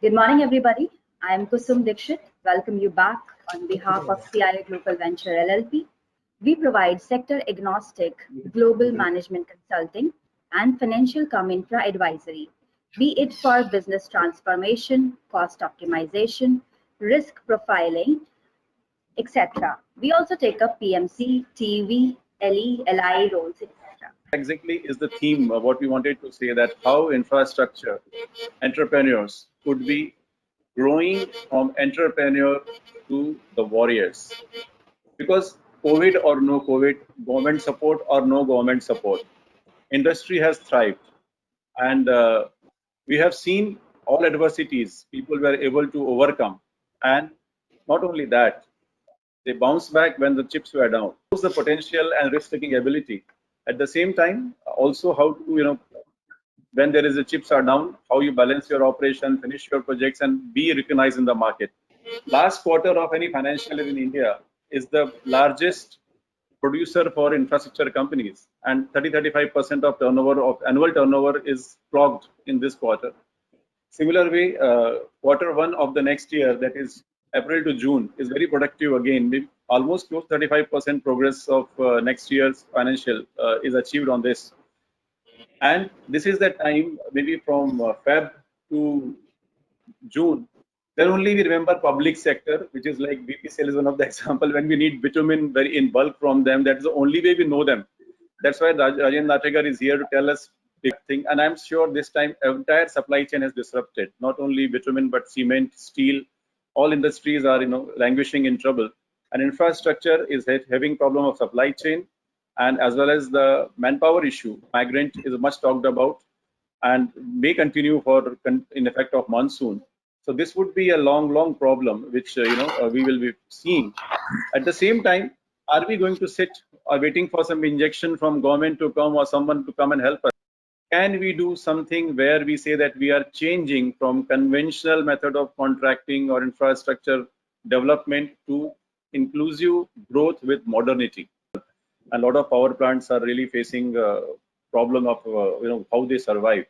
Good morning, everybody. I am Kusum Dixit. Welcome you back on behalf of CIA-GLOCAL Venture LLP. We provide sector-agnostic global management consulting and financial infra advisory, be it for business transformation, cost optimization, risk profiling, etc. We also take up PMC, TV, LE, LI roles, etc. Exactly is the theme of what we wanted to say, that how infrastructure entrepreneurs could be growing from entrepreneur to the warriors. Because COVID or no COVID, government support or no government support, industry has thrived. And we have seen all adversities people were able to overcome. And not only that, they bounced back when the chips were down. Shows the potential and risk-taking ability. At the same time, also how to, when there is a chips are down, how you balance your operation, finish your projects, and be recognized in the market. Last quarter of any financial year in India is the largest producer for infrastructure companies, and 30-35% of turnover of annual turnover is clocked in this quarter. Similar way, quarter one of the next year, that is April to June, is very productive again. Almost close 35% progress of next year's financial is achieved on this. And this is the time, maybe from Feb to June, then only we remember public sector, which is like BPCL is one of the example. When we need bitumen very in bulk from them, that's the only way we know them. That's why Rajen Nategar is here to tell us big thing. And I'm sure this time entire supply chain has disrupted. Not only bitumen, but cement, steel, all industries are languishing in trouble. And infrastructure is having problem of supply chain, and as well as the manpower issue. Migrant is much talked about and may continue for in effect of monsoon. So this would be a long problem, which we will be seeing. At the same time, are we going to sit or waiting for some injection from government to come or someone to come and help us? Can we do something where we say that we are changing from conventional method of contracting or infrastructure development to inclusive growth with modernity? A lot of power plants are really facing a problem of how they survive.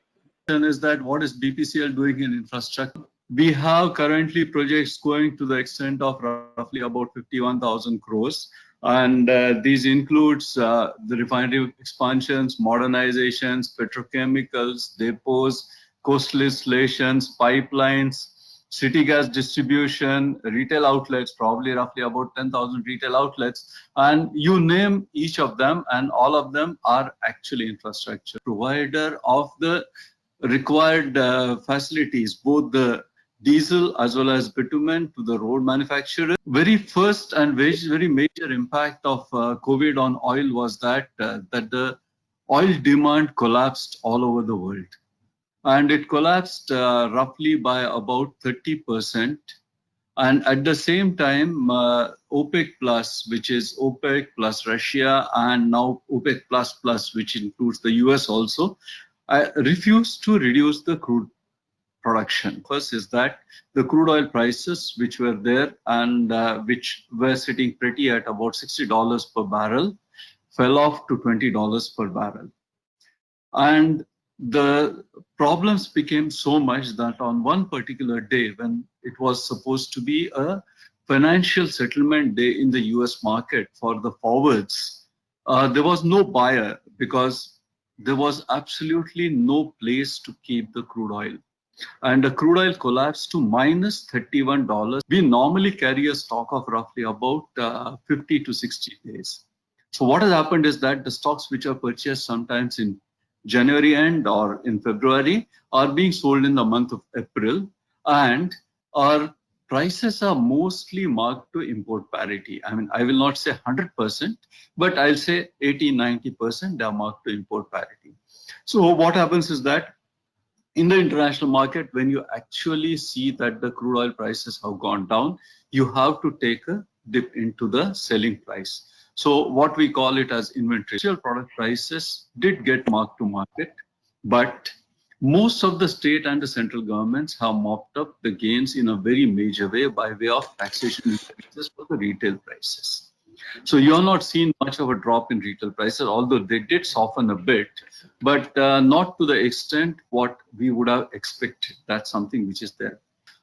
Is that what is BPCL doing in infrastructure? We have currently projects going to the extent of roughly about 51,000 crores. And these includes the refinery expansions, modernizations, petrochemicals, depots, coastal installations, pipelines, city gas distribution, retail outlets, probably roughly about 10,000 retail outlets. And you name each of them, and all of them are actually infrastructure. Provider of the required facilities, both the diesel as well as bitumen to the road manufacturer. Very first and very major impact of COVID on oil was that the oil demand collapsed all over the world. And it collapsed roughly by about 30%. And at the same time, OPEC Plus, which is OPEC plus Russia, and now OPEC Plus, which includes the US also, refused to reduce the crude production. First is that the crude oil prices, which were there and which were sitting pretty at about $60 per barrel, fell off to $20 per barrel. And the problems became so much that on one particular day, when it was supposed to be a financial settlement day in the US market for the forwards, there was no buyer because there was absolutely no place to keep the crude oil. And the crude oil collapsed to minus $31. We normally carry a stock of roughly about 50 to 60 days. So what has happened is that the stocks which are purchased sometimes in January end or in February are being sold in the month of April, and our prices are mostly marked to import parity. I mean, I will not say 100%, but I'll say 80-90% they are marked to import parity. So what happens is that in the international market, when you actually see that the crude oil prices have gone down, you have to take a dip into the selling price. So what we call it as inventory. Product prices did get marked to market, but most of the state and the central governments have mopped up the gains in a very major way by way of taxation increases for the retail prices. So you're not seeing much of a drop in retail prices, although they did soften a bit, but not to the extent what we would have expected. That's something which is there.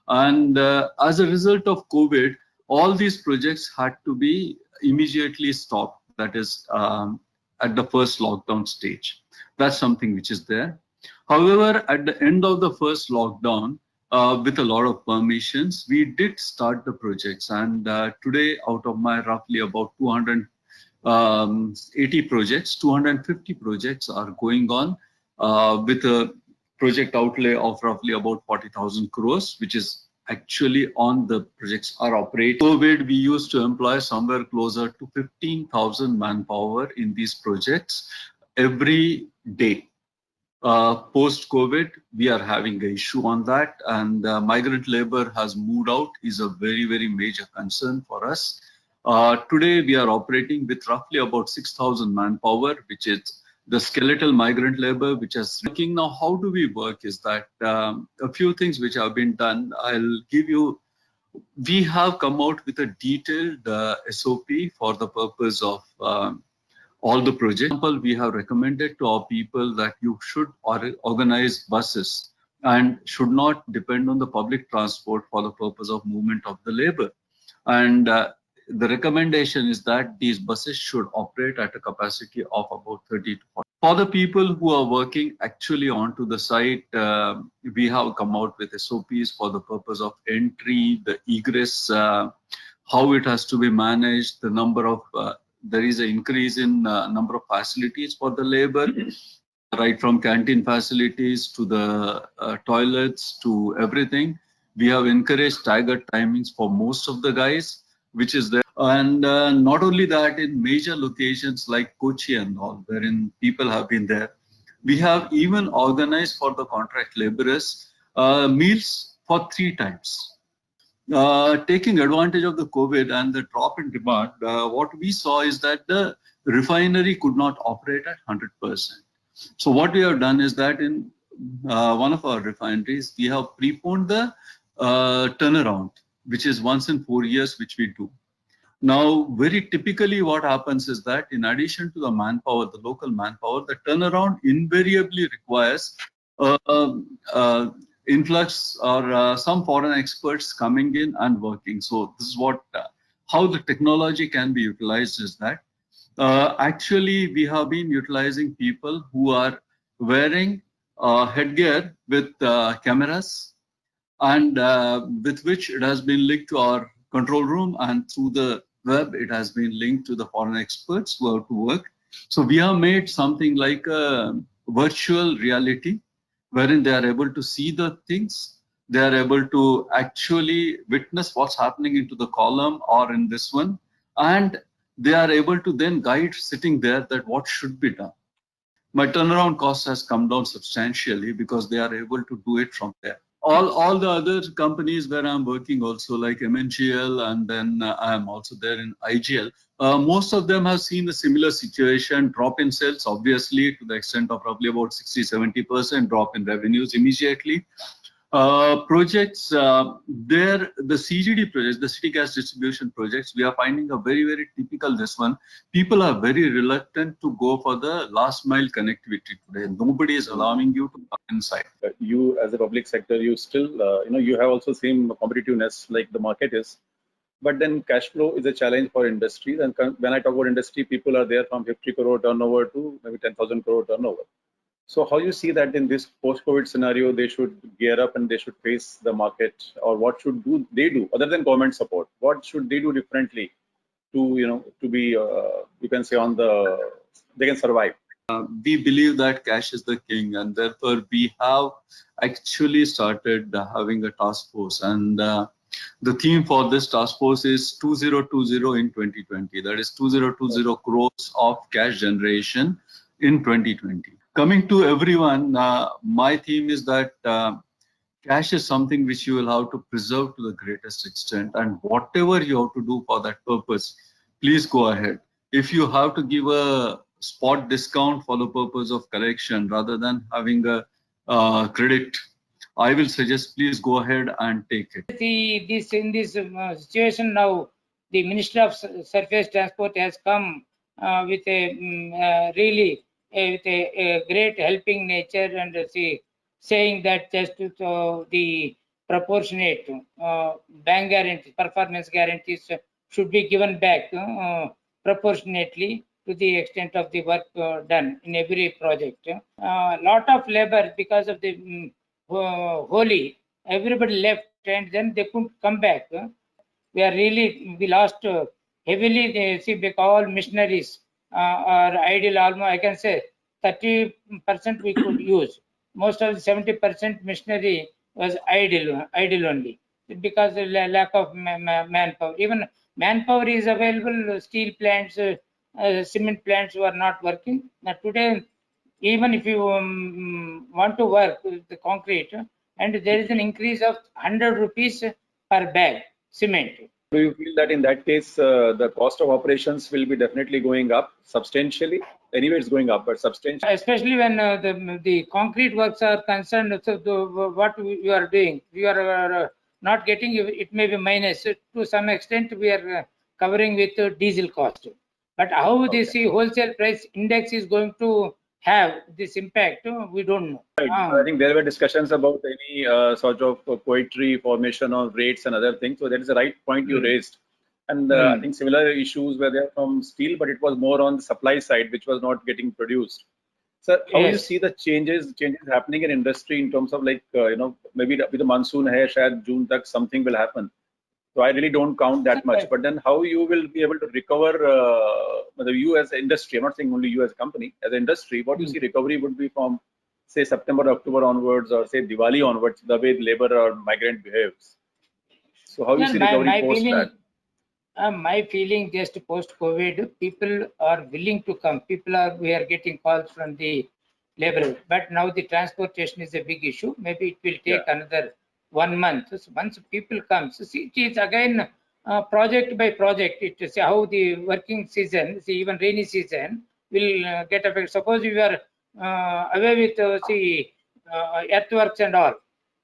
And as a result of COVID, all these projects had to be immediately stopped. That is at the first lockdown stage. That's something which is there. However, at the end of the first lockdown, with a lot of permissions, we did start the projects. And today, out of my roughly about 280 projects, 250 projects are going on with a project outlay of roughly about 40,000 crores, which is actually on the projects are operating. COVID, we used to employ somewhere closer to 15,000 manpower in these projects every day. Post-COVID, we are having an issue on that, and migrant labor has moved out is a very, very major concern for us. Today, we are operating with roughly about 6,000 manpower, which is the skeletal migrant labor, which is working. Now, how do we work is that a few things which have been done, I'll give you. We have come out with a detailed SOP for the purpose of all the projects. For example, we have recommended to our people that you should organize buses and should not depend on the public transport for the purpose of movement of the labor. And the recommendation is that these buses should operate at a capacity of about 30 to 40. For the people who are working actually onto the site, we have come out with SOPs for the purpose of entry, the egress, how it has to be managed, the number of, there is an increase in number of facilities for the labor, right from canteen facilities to the toilets to everything. We have encouraged staggered timings for most of the guys, which is there. And not only that, in major locations like Kochi and all, wherein people have been there, we have even organized for the contract laborers meals for 3 times. Taking advantage of the COVID and the drop in demand, what we saw is that the refinery could not operate at 100%. So what we have done is that in one of our refineries, we have preponed the turnaround, which is once in 4 years, which we do. Now, very typically what happens is that in addition to the manpower, the local manpower, the turnaround invariably requires influx or some foreign experts coming in and working. So this is what, how the technology can be utilized is that actually we have been utilizing people who are wearing headgear with cameras, and with which it has been linked to our control room, and through the web it has been linked to the foreign experts who have to work. So we have made something like a virtual reality wherein they are able to see the things, they are able to actually witness what's happening into the column or in this one, and they are able to then guide sitting there that what should be done. My turnaround cost has come down substantially because they are able to do it from there. All the other companies where I'm working also, like MNGL, and then I'm also there in IGL, most of them have seen a similar situation, drop in sales, obviously, to the extent of probably about 60-70% drop in revenues immediately. Projects, there, the CGD projects, the city gas distribution projects, we are finding a very, very typical this one. People are very reluctant to go for the last mile connectivity today. Nobody is allowing you to come inside. You as a public sector, you still, you have also same competitiveness like the market is. But then cash flow is a challenge for industries. And when I talk about industry, people are there from 50 crore turnover to maybe 10,000 crore turnover. So how you see that in this post-COVID scenario, they should gear up and they should face the market, or what should they do other than government support? What should they do differently to, to be, you can say they can survive? We believe that cash is the king, and therefore we have actually started having a task force, and the theme for this task force is 2020 in 2020. That is 2020 crores of cash generation in 2020. Coming to everyone, my theme is that cash is something which you will have to preserve to the greatest extent, and whatever you have to do for that purpose, please go ahead. If you have to give a spot discount for the purpose of collection rather than having a credit, I will suggest please go ahead and take it. In this situation now, the Ministry of Surface Transport has come with a really with a great helping nature, and saying that just the proportionate bank guarantees, performance guarantees should be given back proportionately to the extent of the work done in every project. Lot of labor because of the Holi, everybody left and then they couldn't come back. We lost heavily. See, because all missionaries are idle. Almost I can say 30% we could use. Most of the 70% missionary was idle only because of lack of manpower. Even manpower is available. Steel plants, cement plants were not working. Now today, even if you want to work with the concrete, and there is an increase of 100 rupees per bag cement. Do you feel that in that case, the cost of operations will be definitely going up substantially? Anyway, it's going up, but substantially. Especially when the concrete works are concerned, so what you are doing, you are not getting, it may be minus. To some extent, we are covering with diesel cost. But how the wholesale price index is going to have this impact, we don't know. Right. I think there were discussions about any sort of poetry formation of rates and other things. So that is the right point you raised. And I think similar issues were there from steel, but it was more on the supply side, which was not getting produced. So how you see the changes happening in industry in terms of like, maybe with the monsoon hai, shayad June tak something will happen. So I really don't count that much. But then how you will be able to recover, you as an industry, I'm not saying only you as a company, as an industry, what you see recovery would be from, say, September, October onwards, or say Diwali onwards, the way labor or migrant behaves. So how you see recovery post that? My feeling just post-COVID, people are willing to come. We are getting calls from the labor, but now the transportation is a big issue. Maybe it will take another 1 month. So once people come, so see, it is again project by project. It is how the working season, see, even rainy season will get affected. Suppose you are away with earthworks and all,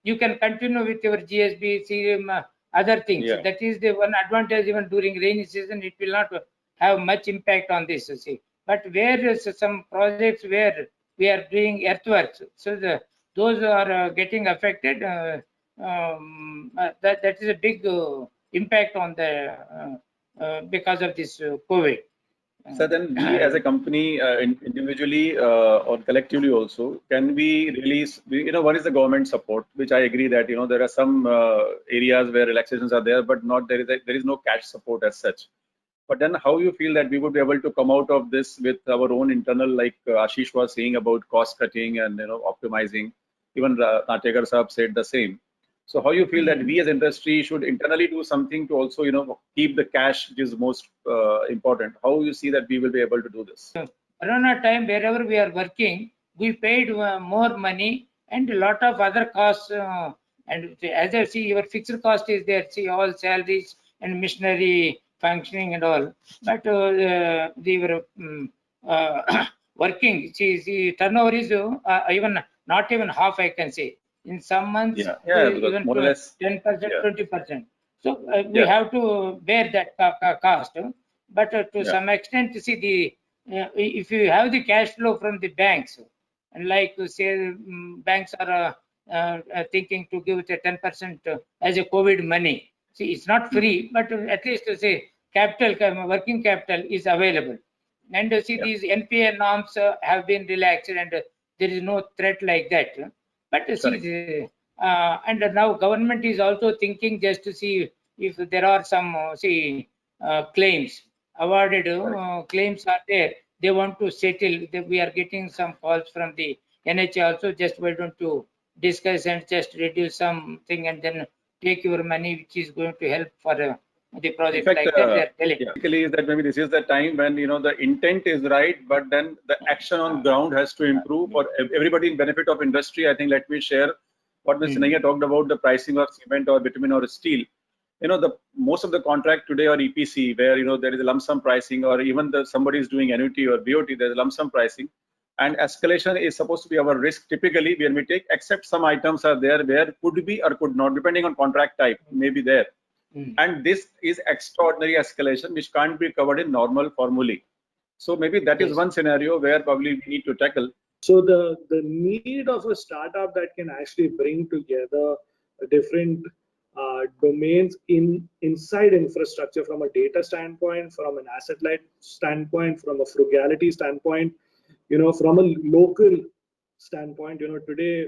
you can continue with your GSB, CM, other things. That is the one advantage. Even during rainy season, it will not have much impact on this. See, but where is some projects where we are doing earthworks, so those are getting affected. That is a big impact on the because of this COVID. So then we as a company, individually or collectively also, can we release, one is the government support, which I agree that, there are some areas where relaxations are there, but there is no cash support as such. But then how you feel that we would be able to come out of this with our own internal, like Ashish was saying about cost cutting and, optimizing, even Natekar Saab said the same. So how you feel that we as industry should internally do something to also, keep the cash, which is most important. How you see that we will be able to do this? Corona time, wherever we are working, we paid more money and a lot of other costs. And as I see, your fixed cost is there. See, all salaries and machinery functioning and all. But they were working. See, turnover is even not even half, I can say. In some months, even more or less 10%, 20%. So we have to bear that cost. But to some extent, see, if you have the cash flow from the banks, and like say, banks are thinking to give it a 10% as a COVID money. See, it's not free, but at least say capital, working capital is available. And see, these NPA norms have been relaxed, and there is no threat like that. But see, and now government is also thinking just to see if there are some claims awarded, claims are there. They want to settle. We are getting some calls from the NHA also. Just why don't you discuss and just reduce something and then take your money, which is going to help for the project. In fact, like that they are telling. Basically, is that maybe this is the time when the intent is right, but then the action on ground has to improve for everybody in benefit of industry. I think let me share what Mr. Naiya talked about, the pricing of cement or bitumen or steel. The most of the contract today or EPC where there is a lump sum pricing, or even somebody is doing annuity or BOT, there's a lump sum pricing, and escalation is supposed to be our risk typically when we take, except some items are there where could be or could not, depending on contract type, may be there. And this is extraordinary escalation which can't be covered in normal formulae. So maybe that is one scenario where probably we need to tackle. So the need of a startup that can actually bring together different domains inside infrastructure, from a data standpoint, from an asset light standpoint, from a frugality standpoint, from a local standpoint. Today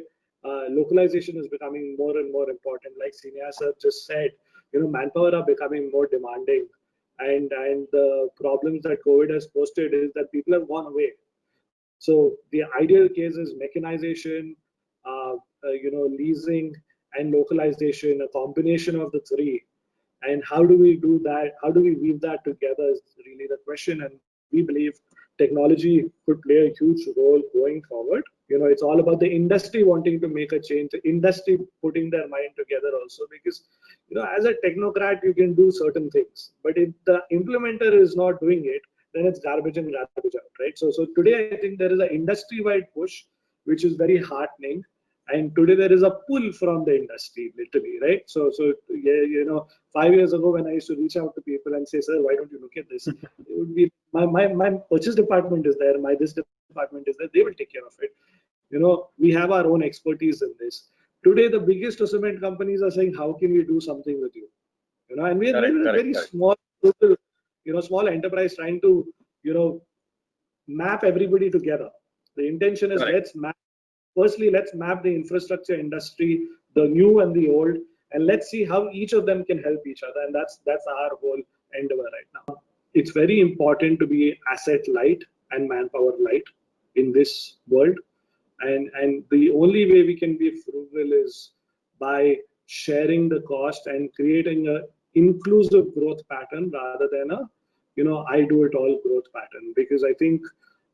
localization is becoming more and more important. Like Senior sir just said, manpower are becoming more demanding, and the problems that COVID has posted is that people have gone away. So the ideal case is mechanization, leasing and localization, a combination of the three. And how do we do that? How do we weave that together is really the question. And we believe technology could play a huge role going forward. It's all about the industry wanting to make a change, the industry putting their mind together also, because, as a technocrat, you can do certain things. But if the implementer is not doing it, then it's garbage in, garbage out, right? So today, I think there is an industry-wide push, which is very heartening. And today there is a pull from the industry, literally, right? So yeah, 5 years ago when I used to reach out to people and say, sir, why don't you look at this? It would be my purchase department is there, my this department is there. They will take care of it. We have our own expertise in this. Today, the biggest cement companies are saying, how can we do something with you? And we are a very small, small enterprise trying to, map everybody together. The intention is let's map. Firstly, let's map the infrastructure industry, the new and the old, and let's see how each of them can help each other. And that's our whole endeavor right now. It's very important to be asset light and manpower light in this world. And the only way we can be frugal is by sharing the cost and creating an inclusive growth pattern rather than a, I do it all growth pattern. Because I think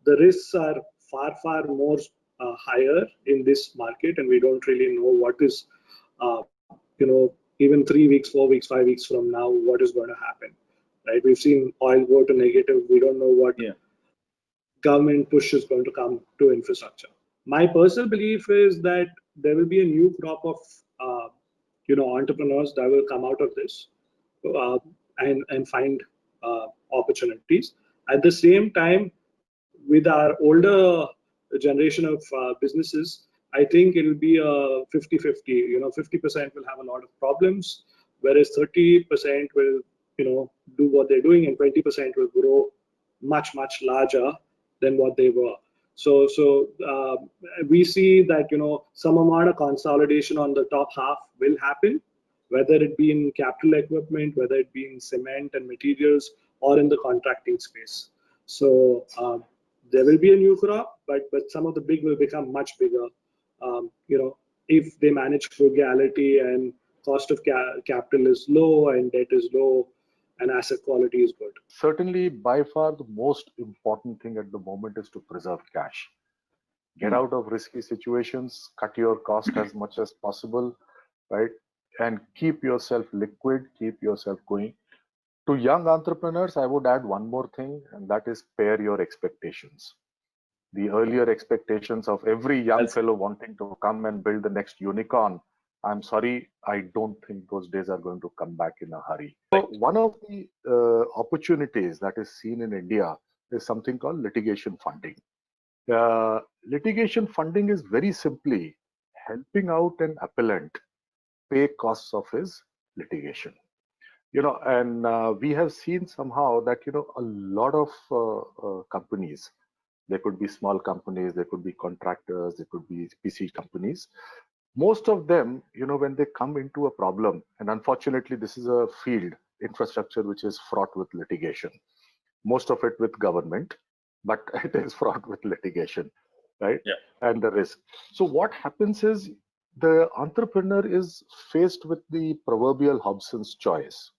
the risks are far more higher in this market, and we don't really know what is, even 3 weeks, 4 weeks, 5 weeks from now, what is going to happen, right? We've seen oil go to negative. We don't know what government push is going to come to infrastructure. My personal belief is that there will be a new crop of, entrepreneurs that will come out of this and find opportunities. At the same time, with our older generation of businesses, I think it will be a 50-50. 50% will have a lot of problems, whereas 30% will, do what they're doing, and 20% will grow much larger than what they were. So we see that, some amount of consolidation on the top half will happen, whether it be in capital equipment, whether it be in cement and materials, or in the contracting space. So there will be a new crop, but some of the big will become much bigger, if they manage frugality and cost of capital is low and debt is low and asset quality is good. Certainly, by far, the most important thing at the moment is to preserve cash. Get out of risky situations, cut your cost as much as possible, right? And keep yourself liquid, keep yourself going. To young entrepreneurs, I would add one more thing, and that is pair your expectations. The earlier expectations of every young fellow wanting to come and build the next unicorn, I'm sorry, I don't think those days are going to come back in a hurry. So one of the opportunities that is seen in India is something called litigation funding. Litigation funding is very simply helping out an appellant pay costs of his litigation. And we have seen somehow that, a lot of companies, there could be small companies, there could be contractors, there could be PC companies. Most of them, when they come into a problem, and unfortunately, this is a field, infrastructure, which is fraught with litigation, most of it with government, but it is fraught with litigation, right? Yeah. And the risk. So what happens is the entrepreneur is faced with the proverbial Hobson's choice.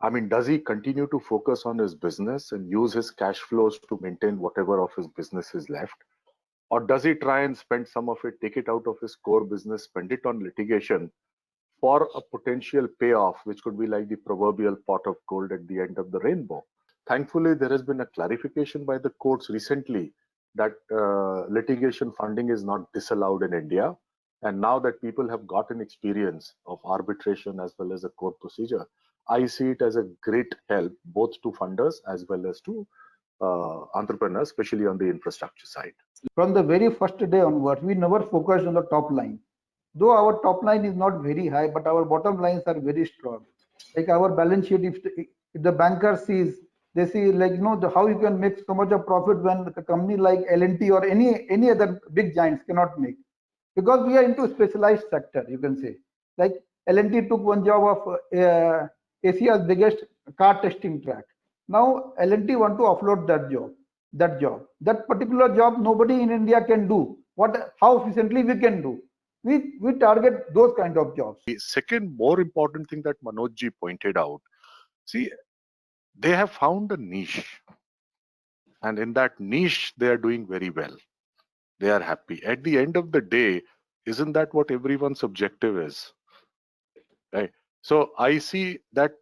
I mean, does he continue to focus on his business and use his cash flows to maintain whatever of his business is left? Or does he try and spend some of it, take it out of his core business, spend it on litigation for a potential payoff, which could be like the proverbial pot of gold at the end of the rainbow? Thankfully, there has been a clarification by the courts recently that litigation funding is not disallowed in India. And now that people have gotten experience of arbitration as well as a court procedure, I see it as a great help both to funders as well as to entrepreneurs, especially on the infrastructure side. From the very first day onwards, we never focused on the top line. though our top line is not very high, but our bottom lines are very strong. Like our balance sheet, if the banker sees, they see like how you can make so much of profit when the company like L&T or any other big giants cannot make, because we are into a specialized sector. You can say like L&T took one job of Asia's biggest car testing track. Now L&T want to offload that particular job nobody in India can do. How efficiently we can do? We target those kind of jobs. The second more important thing that Manojji pointed out, see, they have found a niche, and in that niche they are doing very well. They are happy. At the end of the day, isn't that what everyone's objective is? Right. So I see that,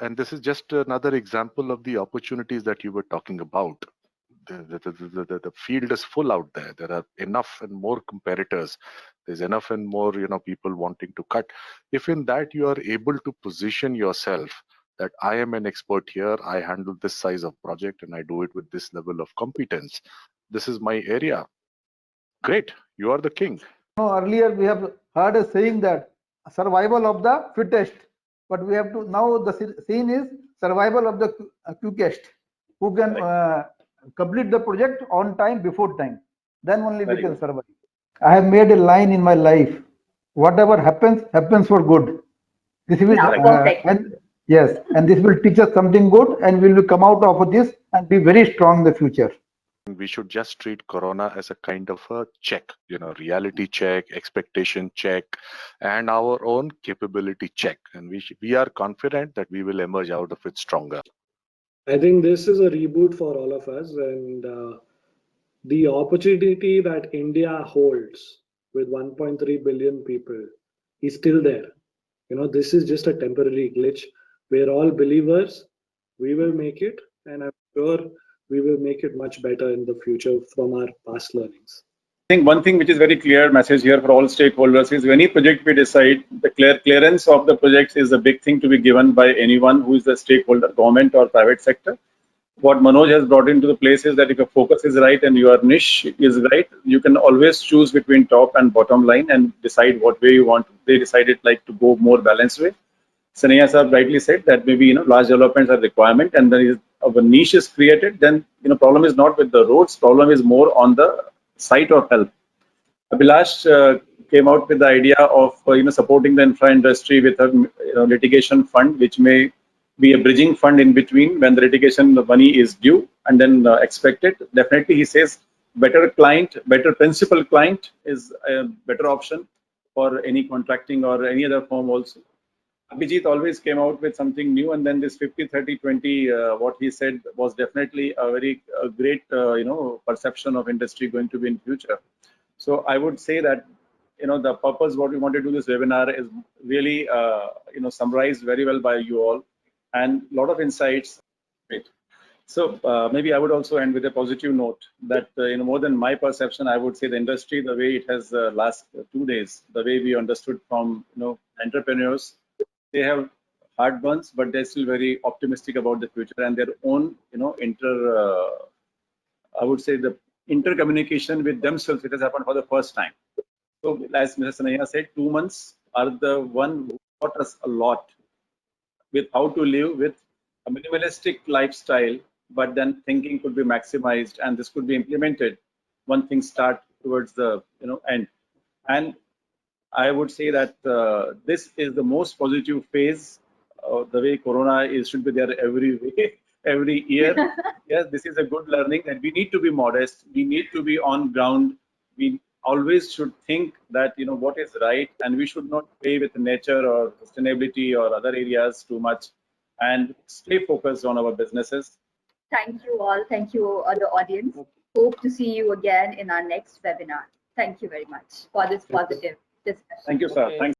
and this is just another example of the opportunities that you were talking about. The field is full out there. There are enough and more competitors. There's enough and more, people wanting to cut. If in that you are able to position yourself that I am an expert here, I handle this size of project and I do it with this level of competence. This is my area. Great, you are the king. Earlier we have heard a saying that survival of the fittest, but we have to now the scene is survival of the quickest, who can complete the project on time, before time. Then only we can survive. I have made a line in my life: whatever happens, happens for good. This will and yes, and this will teach us something good, and we will come out of this and be very strong in the future. We should just treat Corona as a kind of a check, reality check, expectation check, and our own capability check. And we are confident that we will emerge out of it stronger. I think this is a reboot for all of us, and the opportunity that India holds with 1.3 billion people is still there. This is just a temporary glitch. We're all believers. We will make it, and I'm sure we will make it much better in the future from our past learnings. I think one thing which is very clear message here for all stakeholders is any project we decide, the clearance of the projects is a big thing to be given by anyone who is the stakeholder, government or private sector. What Manoj has brought into the place is that if your focus is right and your niche is right, you can always choose between top and bottom line and decide what way you want. They decided like to go more balanced way. Sanaya sir rightly said that maybe large developments are requirement, and then if a niche is created, then problem is not with the roads, problem is more on the site of help. Abhilash came out with the idea of supporting the infra industry with a litigation fund, which may be a bridging fund in between when the litigation money is due and then expected. Definitely, he says better client, better principal client is a better option for any contracting or any other firm also. Abhijit always came out with something new, and then this 50-30-20, what he said was definitely a very great, perception of industry going to be in future. So I would say that, the purpose what we want to do this webinar is really, summarized very well by you all, and a lot of insights. Great. So maybe I would also end with a positive note that, more than my perception, I would say the industry, the way it has last 2 days, the way we understood from, entrepreneurs, they have hard ones, but they're still very optimistic about the future and their own, I would say the intercommunication with themselves, it has happened for the first time. So as Mr. Sanaya said, 2 months are the one who taught us a lot with how to live with a minimalistic lifestyle, but then thinking could be maximized and this could be implemented when things start towards the end. And I would say that this is the most positive phase. The way Corona should be there every year. Yes, this is a good learning, and we need to be modest. We need to be on ground. We always should think that what is right, and we should not play with nature or sustainability or other areas too much, and stay focused on our businesses. Thank you all. Thank you, the audience. Hope to see you again in our next webinar. Thank you very much for this positive discussion. Thank you, sir. Thanks.